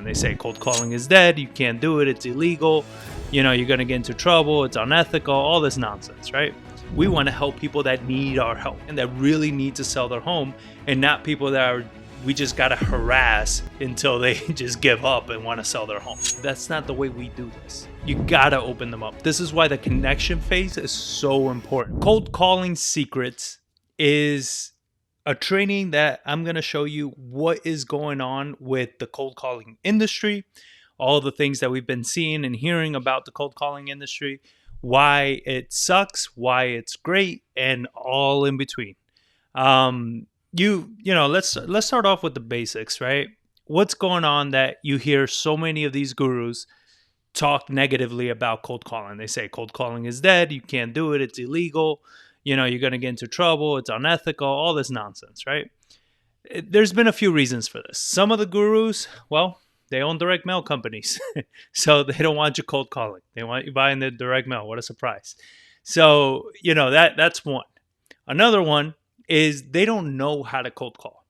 They say cold calling is dead. You can't do it. It's illegal. You're going to get into trouble. It's unethical. All this nonsense, right? We want to help people that need our help and that really need to sell their home, and not people that we just got to harass until they just give up and want to sell their home. That's not the way we do this. You got to open them up. This is why the connection phase is so important. Cold calling secrets is a training that I'm going to show you what is going on with the cold calling industry, all the things that we've been seeing and hearing about the cold calling industry, why it sucks, why it's great, and all in between. Let's start off with the basics, right? What's going on that you hear so many of these gurus talk negatively about cold calling? They say cold calling is dead. You can't do it. It's illegal. You're going to get into trouble. It's unethical. All this nonsense, right? There's been a few reasons for this. Some of the gurus, well, they own direct mail companies. So they don't want you cold calling. They want you buying the direct mail. What a surprise. So, that's one. Another one is they don't know how to cold call,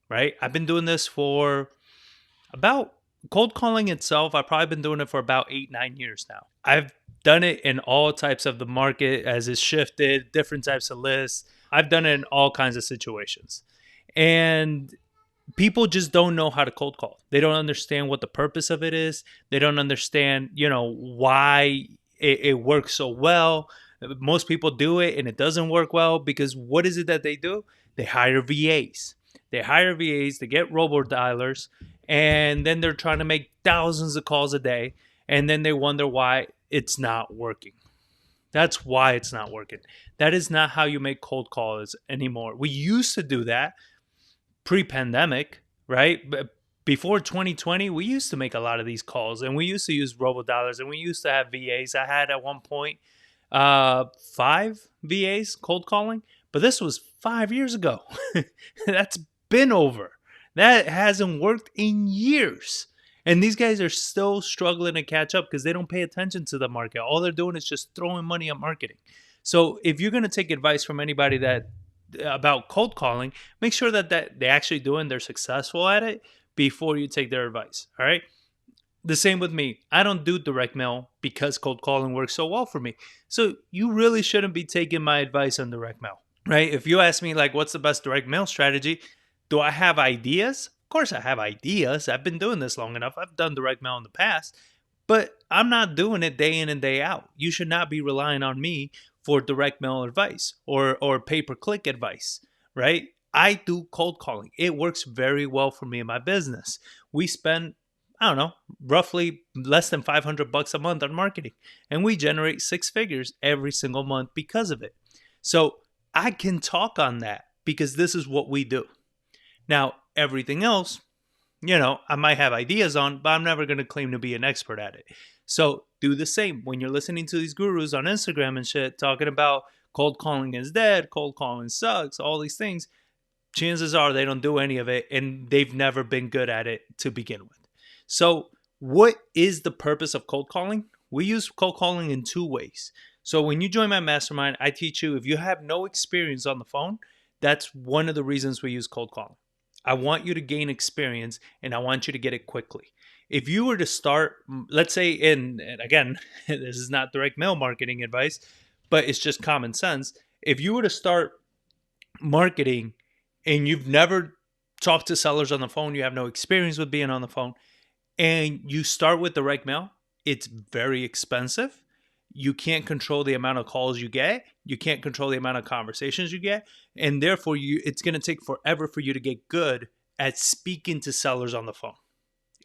right? I've been doing this for about cold calling itself. I've probably been doing it for about 8-9 years now. I've done it in all types of the market as it's shifted, different types of lists. I've done it in all kinds of situations. And people just don't know how to cold call. They don't understand what the purpose of it is. They don't understand, why it works so well. Most people do it and it doesn't work well because what is it that they do? They hire VAs. They get robo-dialers, and then they're trying to make thousands of calls a day, and then they wonder why it's not working. That's why it's not working. That is not how you make cold calls anymore. We used to do that pre-pandemic, right? But before 2020, we used to make a lot of these calls, and we used to use robo-dialers, and we used to have VAs. I had at one point 5 VAs cold calling, but this was 5 years ago. That's been over. That hasn't worked in years. And these guys are still struggling to catch up because they don't pay attention to the market. All they're doing is just throwing money at marketing. So if you're going to take advice from anybody about cold calling, make sure that they actually do and they're successful at it before you take their advice. All right. The same with me. I don't do direct mail because cold calling works so well for me. So you really shouldn't be taking my advice on direct mail, right? If you ask me what's the best direct mail strategy, do I have ideas? Of course I have ideas. I've been doing this long enough. I've done direct mail in the past, but I'm not doing it day in and day out. You should not be relying on me for direct mail advice or pay-per-click advice, right? I do cold calling. It works very well for me in my business. We spend, I don't know, roughly less than $500 a month on marketing, and we generate 6 figures every single month because of it. So I can talk on that because this is what we do. Now, everything else, I might have ideas on, but I'm never going to claim to be an expert at it. So do the same when you're listening to these gurus on Instagram and shit talking about cold calling is dead, cold calling sucks, all these things. Chances are they don't do any of it, and they've never been good at it to begin with. So what is the purpose of cold calling? We use cold calling in 2 ways. So when you join my mastermind, I teach you, if you have no experience on the phone, that's one of the reasons we use cold calling. I want you to gain experience, and I want you to get it quickly. If you were to start, let's say and again, this is not direct mail marketing advice, but it's just common sense. If you were to start marketing and you've never talked to sellers on the phone, you have no experience with being on the phone, and you start with direct mail, it's very expensive. You can't control the amount of calls you get. You can't control the amount of conversations you get. And therefore, it's going to take forever for you to get good at speaking to sellers on the phone.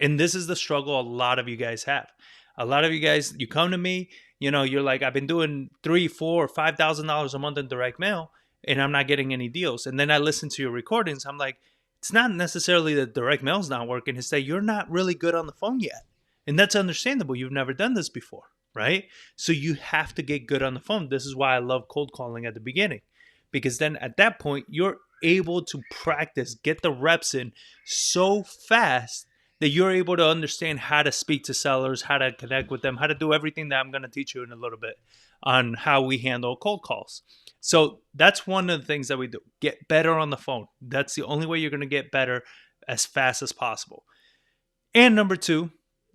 And this is the struggle a lot of you guys have. A lot of you guys, you come to me, you're like, I've been doing $3,000, $4,000, $5,000 a month in direct mail, and I'm not getting any deals. And then I listen to your recordings. I'm like, it's not necessarily that direct mail's not working. It's that you're not really good on the phone yet. And that's understandable. You've never done this before, right? So you have to get good on the phone. This is why I love cold calling at the beginning, because then at that point, you're able to practice, get the reps in so fast that you're able to understand how to speak to sellers, how to connect with them, how to do everything that I'm going to teach you in a little bit on how we handle cold calls. So that's one of the things that we do. Get better on the phone. That's the only way you're going to get better as fast as possible. And number two,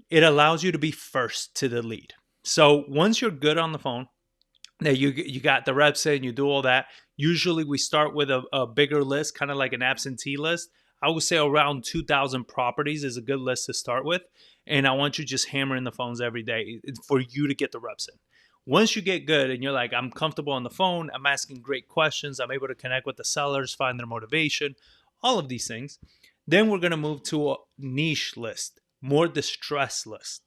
it allows you to be first to the lead. So once you're good on the phone, that you got the reps in, you do all that. Usually we start with a bigger list, kind of like an absentee list. I would say around 2,000 properties is a good list to start with. And I want you just hammering the phones every day for you to get the reps in. Once you get good and you're like, I'm comfortable on the phone, I'm asking great questions, I'm able to connect with the sellers, find their motivation, all of these things, then we're going to move to a niche list, more distress list.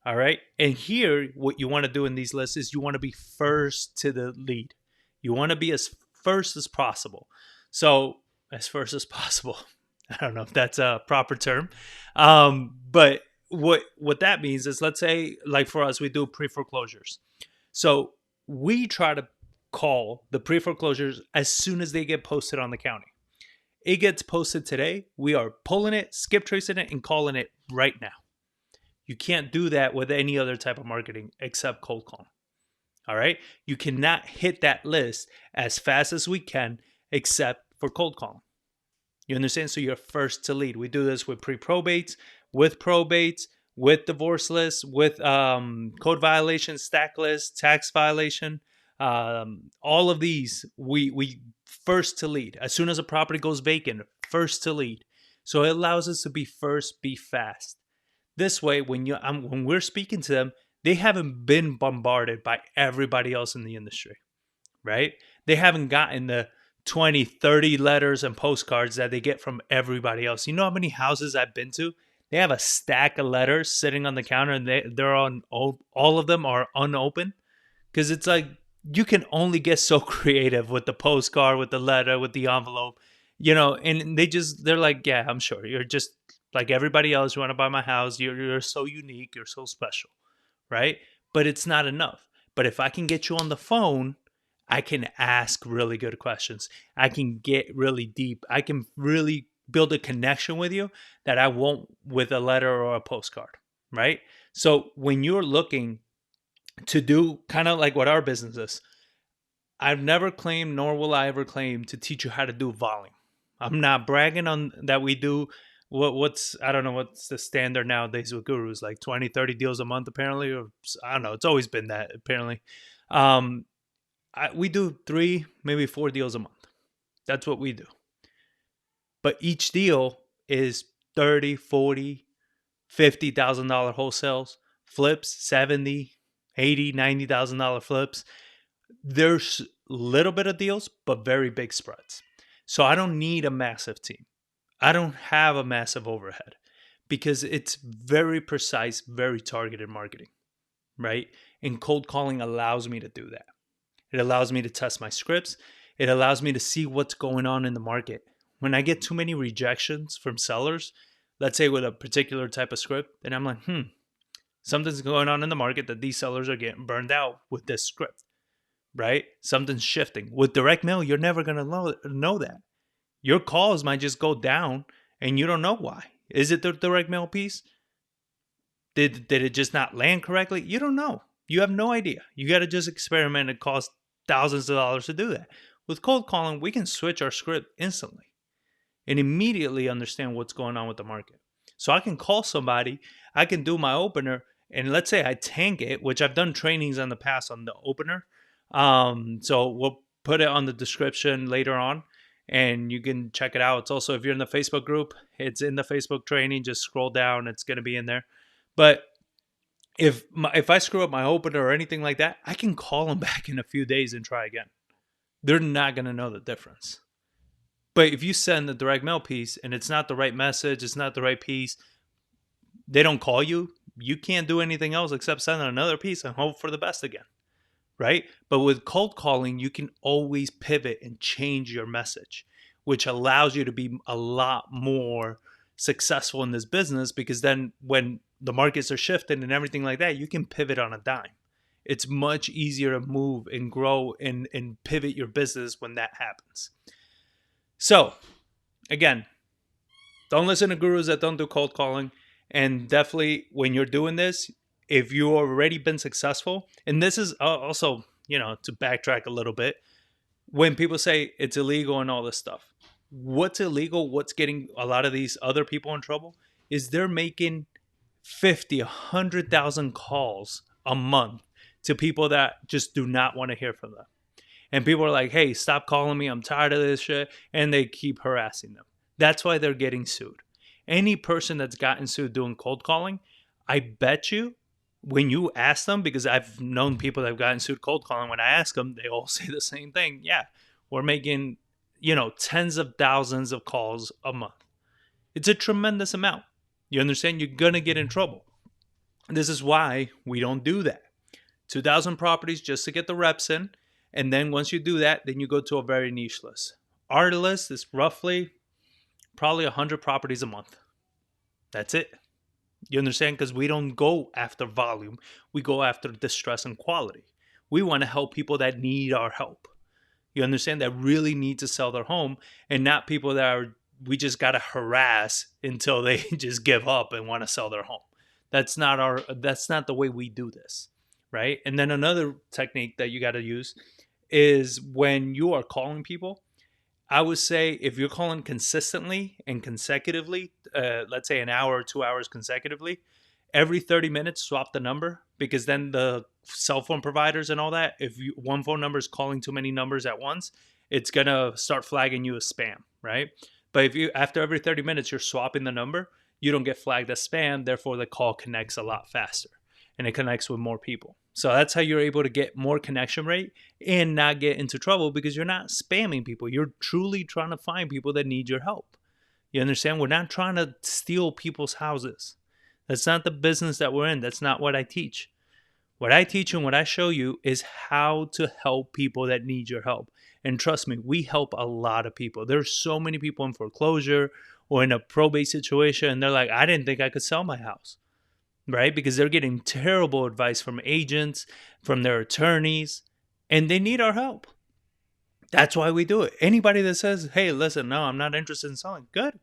All right. And here, what you want to do in these lists is you want to be first to the lead. You want to be as first as possible. So, as first as possible. I don't know if that's a proper term. But what that means is, let's say, like for us, we do pre foreclosures. So, we try to call the pre foreclosures as soon as they get posted on the county. It gets posted today. We are pulling it, skip tracing it, and calling it right now. You can't do that with any other type of marketing except cold calling. All right. You cannot hit that list as fast as we can except for cold calling. You understand? So you're first to lead. We do this with pre-probates, with divorce lists, with code violations, stack lists, tax violation. All of these, we first to lead. As soon as a property goes vacant, first to lead. So it allows us to be first, be fast. This way, when we're speaking to them, they haven't been bombarded by everybody else in the industry, right? They haven't gotten the 20, 30 letters and postcards that they get from everybody else. You know how many houses I've been to? They have a stack of letters sitting on the counter, and they're on all of them are unopened, because it's like you can only get so creative with the postcard, with the letter, with the envelope, and they're like, yeah, I'm sure you're just like everybody else. You want to buy my house. You're so unique. You're so special, right? But it's not enough. But if I can get you on the phone, I can ask really good questions. I can get really deep. I can really build a connection with you that I won't with a letter or a postcard, right? So when you're looking to do kind of like what our business is, I've never claimed, nor will I ever claim, to teach you how to do volume. I'm not bragging on that we do I don't know what's the standard nowadays with gurus, like 20, 30 deals a month apparently, or I don't know. It's always been that apparently. We do 3, maybe 4 deals a month. That's what we do. But each deal is 30, 40, $50,000 wholesales, flips, 70, 80, $90,000 flips. There's a little bit of deals, but very big spreads. So I don't need a massive team. I don't have a massive overhead because it's very precise, very targeted marketing, right? And cold calling allows me to do that. It allows me to test my scripts. It allows me to see what's going on in the market. When I get too many rejections from sellers, let's say with a particular type of script, then I'm like, something's going on in the market that these sellers are getting burned out with this script, right? Something's shifting. With direct mail, you're never going to know that. Your calls might just go down and you don't know why. Is it the direct mail piece? Did it just not land correctly? You don't know. You have no idea. You got to just experiment. It costs thousands of dollars to do that. With cold calling, we can switch our script instantly and immediately understand what's going on with the market. So I can call somebody, I can do my opener, and let's say I tank it, which I've done trainings in the past on the opener. So we'll put it on the description later on, and you can check it out. It's also, if you're in the Facebook group, it's in the Facebook training. Just scroll down. It's going to be in there. But if I screw up my opener or anything like that, I can call them back in a few days and try again. They're not going to know the difference. But if you send the direct mail piece and it's not the right message, it's not the right piece, they don't call you, you can't do anything else except send another piece and hope for the best again, right? But with cold calling, you can always pivot and change your message, which allows you to be a lot more successful in this business, because then when the markets are shifting and everything like that, you can pivot on a dime. It's much easier to move and grow and pivot your business when that happens. So, again, don't listen to gurus that don't do cold calling. And definitely when you're doing this, if you've already been successful, and this is also, to backtrack a little bit, when people say it's illegal and all this stuff, what's illegal, what's getting a lot of these other people in trouble is they're making 50, 100,000 calls a month to people that just do not want to hear from them. And people are like, hey, stop calling me. I'm tired of this shit. And they keep harassing them. That's why they're getting sued. Any person that's gotten sued doing cold calling, I bet you when you ask them, because I've known people that have gotten sued cold calling, when I ask them, they all say the same thing. Yeah, we're making, tens of thousands of calls a month. It's a tremendous amount. You understand? You're going to get in trouble. This is why we don't do that. 2,000 properties just to get the reps in. And then once you do that, then you go to a very niche list. Our list is roughly probably 100 properties a month. That's it. You understand? Because we don't go after volume. We go after distress and quality. We want to help people that need our help. You understand? That really need to sell their home, and not people that we just got to harass until they just give up and want to sell their home. That's not the way we do this, right? And then another technique that you got to use is when you are calling people, I would say if you're calling consistently and consecutively, let's say an hour or 2 hours consecutively, every 30 minutes swap the number, because then the cell phone providers and all that, if one phone number is calling too many numbers at once, it's going to start flagging you as spam, right? But if you, after every 30 minutes, you're swapping the number, you don't get flagged as spam. Therefore, the call connects a lot faster and it connects with more people. So that's how you're able to get more connection rate and not get into trouble, because you're not spamming people. You're truly trying to find people that need your help. You understand? We're not trying to steal people's houses. That's not the business that we're in. That's not what I teach. What I teach and what I show you is how to help people that need your help. And trust me, we help a lot of people. There's so many people in foreclosure or in a probate situation, and they're like, I didn't think I could sell my house, right? Because they're getting terrible advice from agents, from their attorneys, and they need our help. That's why we do it. Anybody that says, hey, listen, no, I'm not interested in selling, good.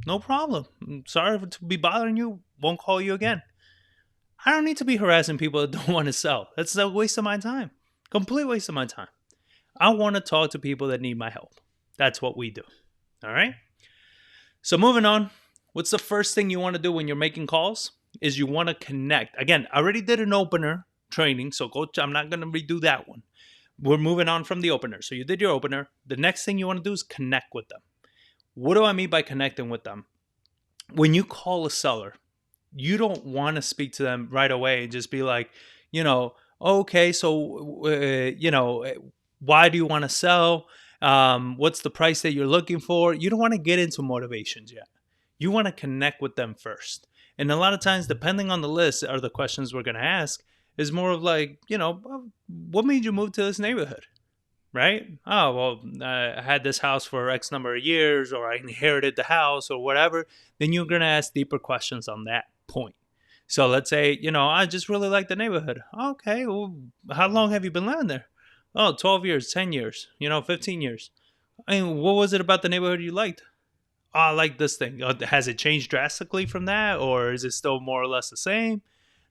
No problem. I'm sorry to be bothering you. Won't call you again. I don't need to be harassing people that don't want to sell. That's a waste of my time. Complete waste of my time. I want to talk to people that need my help. That's what we do. All right? So moving on, what's the first thing you want to do when you're making calls? Is you want to connect. Again, I already did an opener training, so I'm not going to redo that one. We're moving on from the opener. So you did your opener. The next thing you want to do is connect with them. What do I mean by connecting with them? When you call a seller, you don't want to speak to them right away and just be like, okay, so, why do you want to sell? What's the price that you're looking for? You don't want to get into motivations yet. You want to connect with them first. And a lot of times, depending on the list or the questions we're going to ask, is more of like, what made you move to this neighborhood? Right? Oh, well, I had this house for X number of years, or I inherited the house, or whatever. Then you're going to ask deeper questions on that point. So let's say, I just really like the neighborhood. Okay, well, how long have you been living there? Oh, 12 years, 10 years, 15 years. I mean, what was it about the neighborhood you liked? Oh, I like this thing. Has it changed drastically from that, or is it still more or less the same?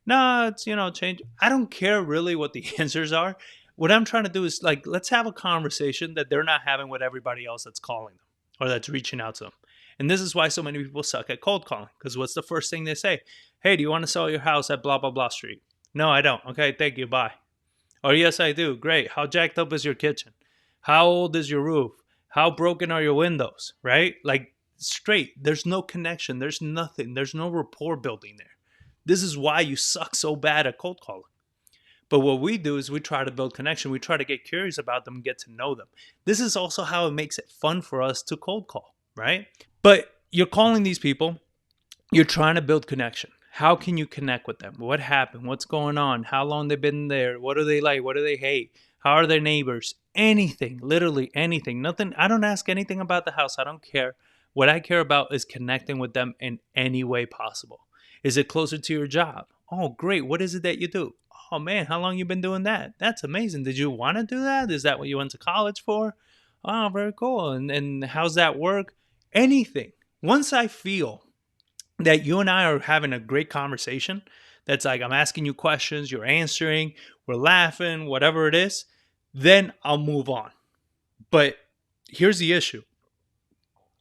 No, it's, changed. I don't care really what the answers are. What I'm trying to do is, like, let's have a conversation that they're not having with everybody else that's calling them or that's reaching out to them. And this is why so many people suck at cold calling, because what's the first thing they say? Hey, do you want to sell your house at blah, blah, blah street? No, I don't. Okay, thank you. Bye. Or yes, I do. Great. How jacked up is your kitchen? How old is your roof? How broken are your windows? Right? Like, straight. There's no connection. There's nothing. There's no rapport building there. This is why you suck so bad at cold calling. But what we do is we try to build connection. We try to get curious about them and get to know them. This is also how it makes it fun for us to cold call, right? But you're calling these people. You're trying to build connection. How can you connect with them? What happened? What's going on? How long they've been there? What do they like? What do they hate? How are their neighbors? Anything, literally anything. Nothing. I don't ask anything about the house. I don't care. What I care about is connecting with them in any way possible. Is it closer to your job? Oh, great. What is it that you do? Oh, man, how long you been doing that? That's amazing. Did you want to do that? Is that what you went to college for? Oh, very cool. And how's that work? Anything. Once I feel that you and I are having a great conversation, that's like I'm asking you questions, you're answering, we're laughing, whatever it is, then I'll move on. But here's the issue.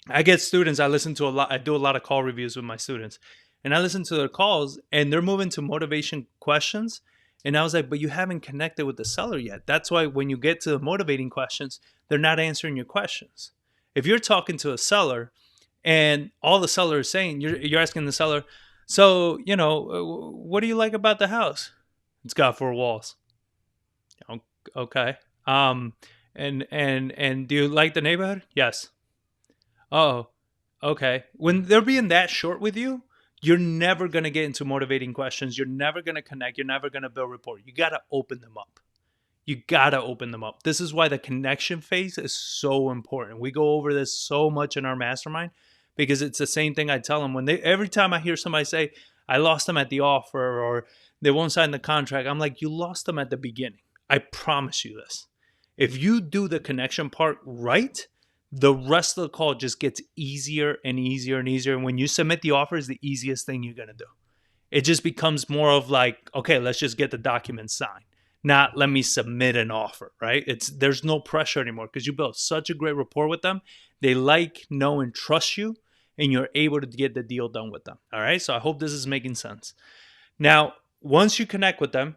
I get students, I listen to a lot, I do a lot of call reviews with my students. And I listen to their calls and they're moving to motivation questions. And I was like, but you haven't connected with the seller yet. That's why when you get to the motivating questions, they're not answering your questions. If you're talking to a seller and all the seller is saying, you're asking the seller, so, what do you like about the house? It's got 4 walls. Okay. Um, and do you like the neighborhood? Yes. Oh, okay. When they're being that short with you, you're never going to get into motivating questions. You're never going to connect. You're never going to build rapport. You got to open them up. You got to open them up. This is why the connection phase is so important. We go over this so much in our mastermind because it's the same thing I tell them every time I hear somebody say, I lost them at the offer or they won't sign the contract. I'm like, you lost them at the beginning. I promise you this. If you do the connection part right, the rest of the call just gets easier and easier and easier. And when you submit the offer is the easiest thing you're going to do. It just becomes more of like, okay, let's just get the documents signed. Not let me submit an offer, right? There's no pressure anymore because you built such a great rapport with them. They like, know, and trust you, and you're able to get the deal done with them. All right. So I hope this is making sense. Now, once you connect with them,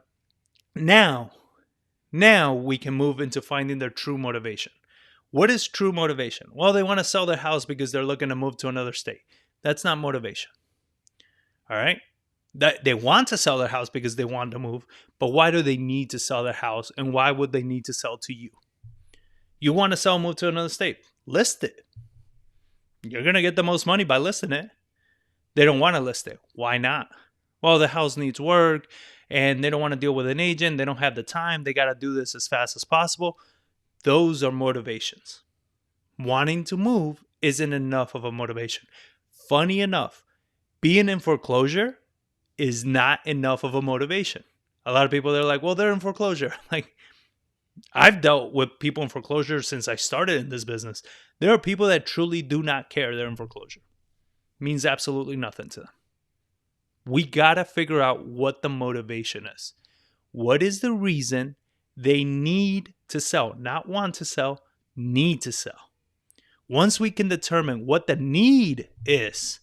now we can move into finding their true motivation. What is true motivation? Well, they want to sell their house because they're looking to move to another state. That's not motivation. All right. That they want to sell their house because they want to move, but why do they need to sell their house and why would they need to sell to you? You want to sell, move to another state, list it. You're going to get the most money by listing it. They don't want to list it. Why not? Well, the house needs work and they don't want to deal with an agent. They don't have the time. They got to do this as fast as possible. Those are motivations. Wanting to move isn't enough of a motivation. Funny enough, being in foreclosure is not enough of a motivation. A lot of people, they're like, well, they're in foreclosure. Like, I've dealt with people in foreclosure since I started in this business. There are people that truly do not care they're in foreclosure. It means absolutely nothing to them. We got to figure out what the motivation is. What is the reason they need to sell? Not want to sell, need to sell. Once we can determine what the need is,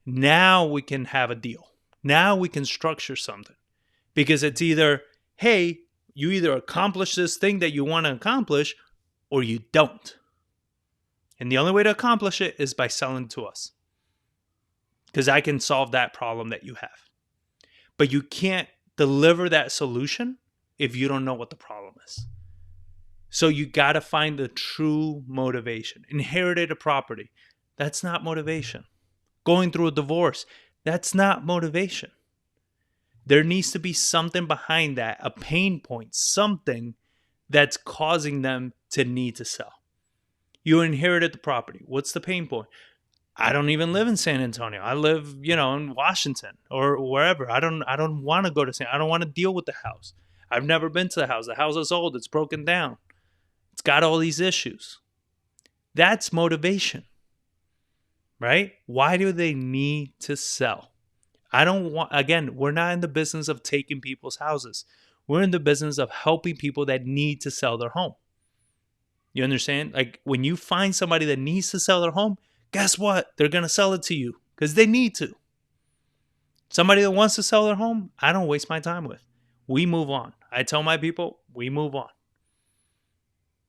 now we can have a deal. Now we can structure something because it's either, hey, you either accomplish this thing that you want to accomplish or you don't. And the only way to accomplish it is by selling to us because I can solve that problem that you have. But you can't deliver that solution if you don't know what the problem is. So you got to find the true motivation. Inherited a property. That's not motivation. Going through a divorce. That's not motivation. There needs to be something behind that, a pain point, something that's causing them to need to sell. You inherited the property. What's the pain point? I don't even live in San Antonio. I live, in Washington or wherever. I don't want to go to I don't want to deal with the house. I've never been to the house. The house is old. It's broken down. It's got all these issues. That's motivation. Right? Why do they need to sell? We're not in the business of taking people's houses. We're in the business of helping people that need to sell their home. You understand? Like when you find somebody that needs to sell their home, guess what? They're going to sell it to you because they need to. Somebody that wants to sell their home, I don't waste my time with. We move on. I tell my people, we move on.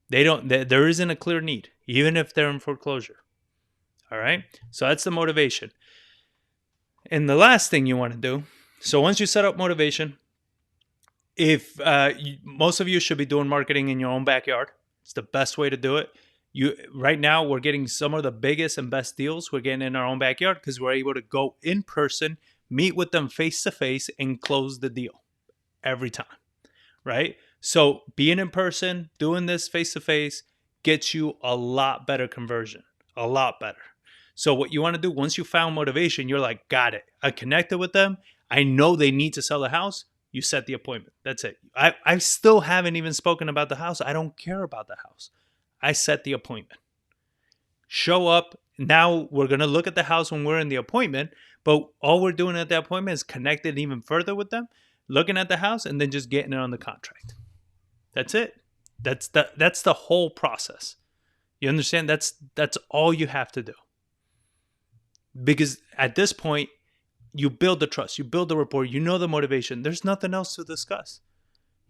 There isn't a clear need, even if they're in foreclosure. All right. So that's the motivation. And the last thing you want to do. So once you set up motivation, if most of you should be doing marketing in your own backyard, it's the best way to do it. Right now, we're getting some of the biggest and best deals we're getting in our own backyard because we're able to go in person, meet with them face to face, and close the deal every time. Right. So being in person, doing this face to face gets you a lot better conversion, a lot better. So what you want to do once you found motivation, you're like, got it. I connected with them. I know they need to sell the house. You set the appointment. That's it. I still haven't even spoken about the house. I don't care about the house. I set the appointment. Show up. Now we're going to look at the house when we're in the appointment, but all we're doing at the appointment is connected even further with them, looking at the house, and then just getting it on the contract. That's it. That's the whole process. You understand? That's all you have to do. Because at this point, you build the trust, you build the rapport, you know the motivation. There's nothing else to discuss.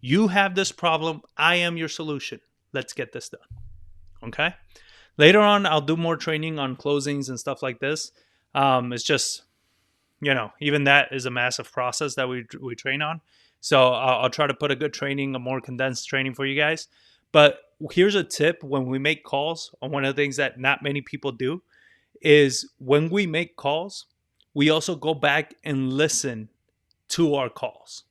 You have this problem. I am your solution. Let's get this done. Okay. Later on, I'll do more training on closings and stuff like this. It's just, even that is a massive process that we train on. So I'll try to put a good training, a more condensed training for you guys. But here's a tip when we make calls. One of the things that not many people do is when we make calls, we also go back and listen to our calls,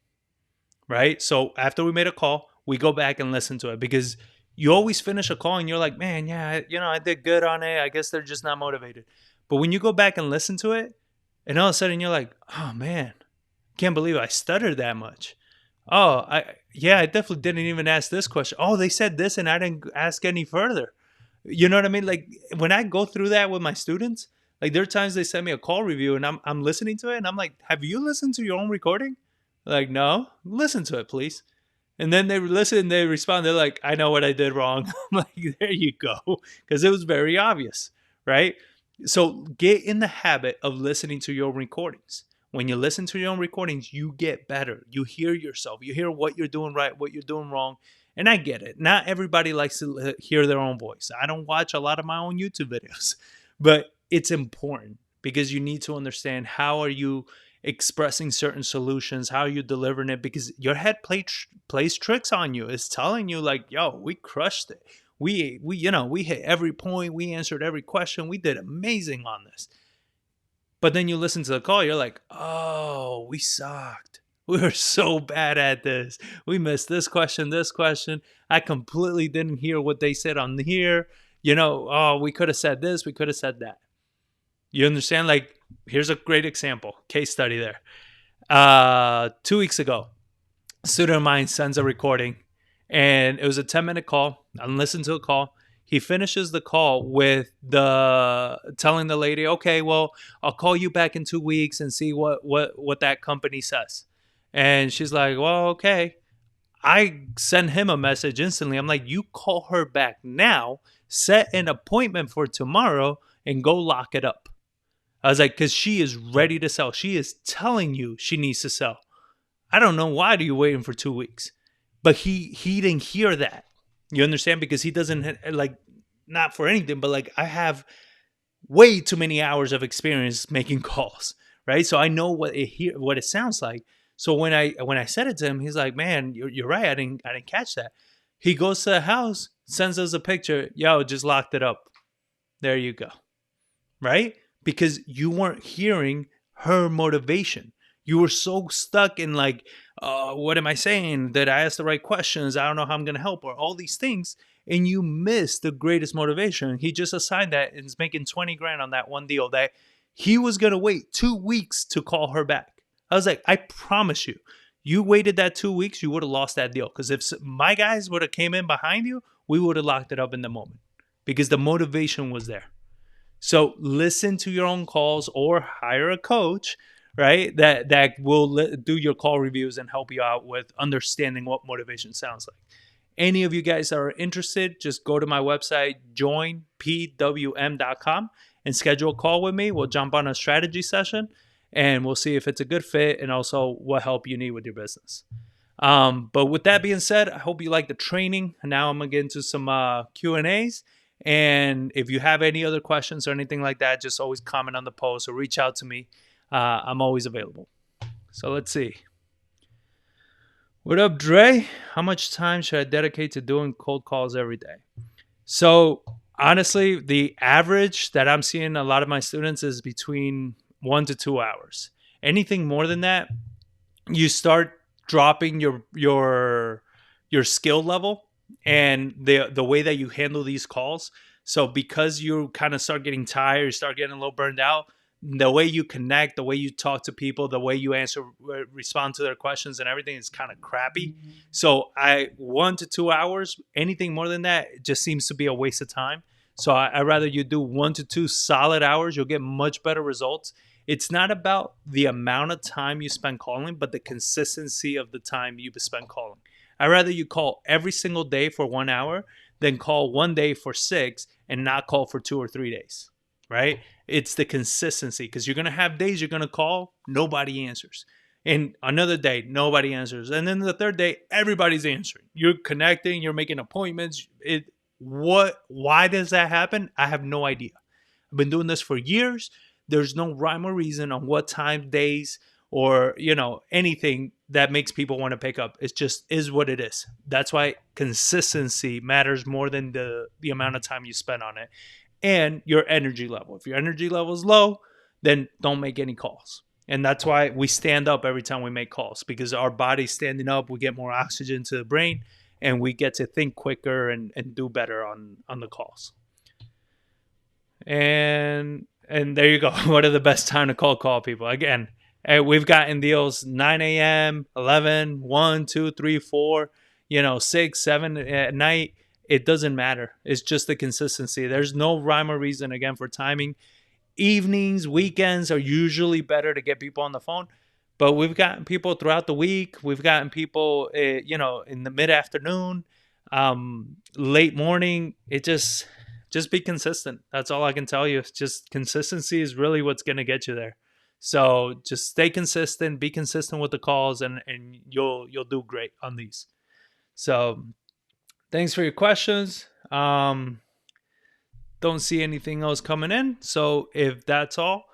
right? So after we made a call, we go back and listen to it, because you always finish a call and you're like, man, yeah, I did good on it. I guess they're just not motivated. But when you go back and listen to it, and all of a sudden you're like, oh man, can't believe I stuttered that much. Oh, I definitely didn't even ask this question. Oh, they said this and I didn't ask any further. You know what I mean? Like when I go through that with my students, like there are times they send me a call review and I'm listening to it and I'm like, have you listened to your own recording? Like, no, listen to it, please. And then they listen, they respond, they're like, I know what I did wrong. I'm like, there you go. Because it was very obvious, right? So get in the habit of listening to your own recordings. When you listen to your own recordings, you get better. You hear yourself. You hear what you're doing right, what you're doing wrong. And I get it. Not everybody likes to hear their own voice. I don't watch a lot of my own YouTube videos. But it's important because you need to understand how are you expressing certain solutions, how are you delivering it, because your head plays tricks on you. It's telling you like, yo, we crushed it. We hit every point. We answered every question. We did amazing on this. But then you listen to the call, you're like, oh, we sucked. We were so bad at this. We missed this question, this question. I completely didn't hear what they said on here. Oh, we could have said this, we could have said that. You understand? Like, here's a great example, case study there. 2 weeks ago, a student of mine sends a recording, and it was a 10-minute call. I listened to the call. He finishes the call with telling the lady, okay, well, I'll call you back in 2 weeks and see what that company says. And she's like, well, okay. I send him a message instantly. I'm like, you call her back now, set an appointment for tomorrow, and go lock it up. I was like, because she is ready to sell. She is telling you she needs to sell. I don't know why are you waiting for 2 weeks. But he didn't hear that. You understand? Because he doesn't, like, not for anything, but like I have way too many hours of experience making calls, right? So I know what it sounds like. So when I said it to him, he's like, man, you're right. I didn't catch that. He goes to the house, sends us a picture. Yo, just locked it up. There you go. Right? Because you weren't hearing her motivation. You were so stuck in like, what am I saying? Did I ask the right questions? I don't know how I'm going to help, or all these things. And you missed the greatest motivation. He just assigned that and is making 20 grand on that one deal that he was going to wait 2 weeks to call her back. I was like, I promise you waited that 2 weeks, you would have lost that deal. Because if my guys would have came in behind you, we would have locked it up in the moment because the motivation was there. So listen to your own calls or hire a coach, right? That will do your call reviews and help you out with understanding what motivation sounds like. Any of you guys that are interested, just go to my website, joinpwm.com, and schedule a call with me. We'll jump on a strategy session and we'll see if it's a good fit and also what help you need with your business. But with that being said, I hope you like the training. Now I'm going to get into some Q&As. And if you have any other questions or anything like that, just always comment on the post or reach out to me. I'm always available. So let's see. What up, Dre? How much time should I dedicate to doing cold calls every day? So honestly, the average that I'm seeing a lot of my students is between 1 to 2 hours. Anything more than that, you start dropping your skill level and the way that you handle these calls. So because you kind of start getting tired, you start getting a little burned out, the way you connect, the way you talk to people, the way you respond to their questions and everything is kind of crappy. So 1 to 2 hours, anything more than that, it just seems to be a waste of time. So I'd rather you do 1 to 2 solid hours. You'll get much better results. It's not about the amount of time you spend calling, but the consistency of the time you spend calling. I'd rather you call every single day for 1 hour than call one day for 6 and not call for 2 or 3 days, right? It's the consistency, because you're going to have days you're going to call, nobody answers. And another day, nobody answers. And then the third day, everybody's answering. You're connecting, you're making appointments. Why does that happen? I have no idea. I've been doing this for years. There's no rhyme or reason on what time, days, or anything that makes people want to pick up. It just is what it is. That's why consistency matters more than the amount of time you spend on it, and your energy level. If your energy level is low, then don't make any calls. And that's why we stand up every time we make calls, because our body's standing up. We get more oxygen to the brain, and we get to think quicker and do better on the calls. And there you go. What are the best time to call people? Again, we've gotten deals 9 a.m., 11, 1, 2, 3, 4, 6, 7 at night. It doesn't matter. It's just the consistency. There's no rhyme or reason, again, for timing. Evenings, weekends are usually better to get people on the phone. But we've gotten people throughout the week. We've gotten people, in the mid-afternoon, late morning. It just be consistent. That's all I can tell you. It's just consistency is really what's going to get you there. So just stay consistent, be consistent with the calls, and you'll do great on these. So thanks for your questions. Don't see anything else coming in. So if that's all,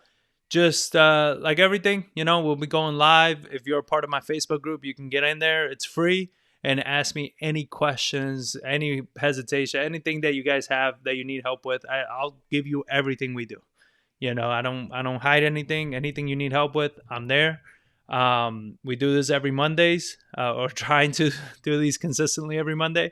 just like everything, we'll be going live. If you're a part of my Facebook group, you can get in there. It's free. And ask me any questions, any hesitation, anything that you guys have that you need help with. I'll give you everything we do. I don't hide anything. Anything you need help with, I'm there. We do this every Mondays, or trying to do these consistently every Monday.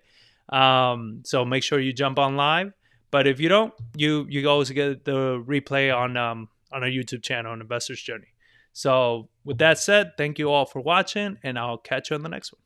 So make sure you jump on live. But if you don't, you always get the replay on our YouTube channel on Investor's Journey. So with that said, thank you all for watching, and I'll catch you on the next one.